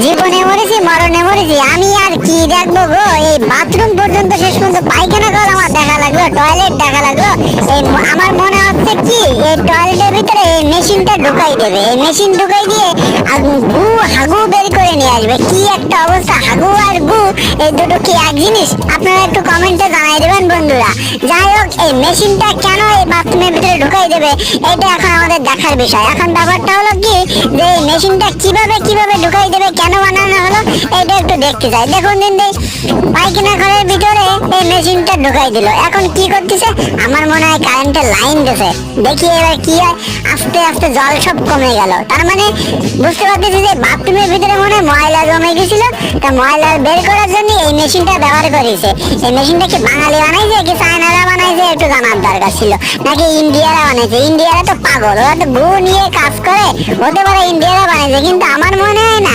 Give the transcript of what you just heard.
জীবনে মরেছি মরণে মরেছি, আমি আর কি দেখবো গো। এই বাথরুম পর্যন্ত শেষ পর্যন্ত পায়খানা কল আমার দেখা লাগলো, টয়লেট দেখা লাগলো। আমার মনে হচ্ছে কি এই টয়লেটের ভিতরে এই মেশিনটা ঢুকাই দেবে, এই মেশিন ঢুকাই দিয়ে গু হাগু বের করে নিয়ে আসবে। কি একটা অবস্থা, হাগু আর গু এই দুটো কি এক জিনিস? আপনারা একটু কমেন্টে জানাই দেবেন বন্ধুরা। যাই হোক, এই মেশিনটা কেন এই বাথরুমের ভিতরে ঢুকাই দেবে এটা এখন আমাদের দেখার বিষয়। এখন ব্যাপারটা হলো কি যে এই মেশিনটা কিভাবে ঢুকাই দেবে, কেন বানানো হলো এটা একটু দেখতে চাই। দেখুন দিন পায়খানা ঘরের ভিতরে এই মেশিনটা ঢুকাই দিল। এখন কি করতেছে, আমার মনে হয় কারেন্টের লাইন দিছে। দেখি এবার কি হয়, আস্তে আস্তে জল সব কমে গেল। তার মানে বুঝতে পারতেছি যে বাথরুমের ভিতরে মনে হয় ময়লা জমে গেছিল, তা ময়লা বের করার জন্য এই মেশিনটা ব্যবহার করেছে। এই মেশিনটা কি বাঙালি বানাইছে কি চায়নারা বানাইছে একটু জানার দরকার ছিল, নাকি ইন্ডিয়ারা বানাইছে? ইন্ডিয়ারা তো পাগল, ওরা তো গু নিয়ে কাজ করে, হতে পারে ইন্ডিয়ারা বানাইছে, কিন্তু আমার মনে হয় না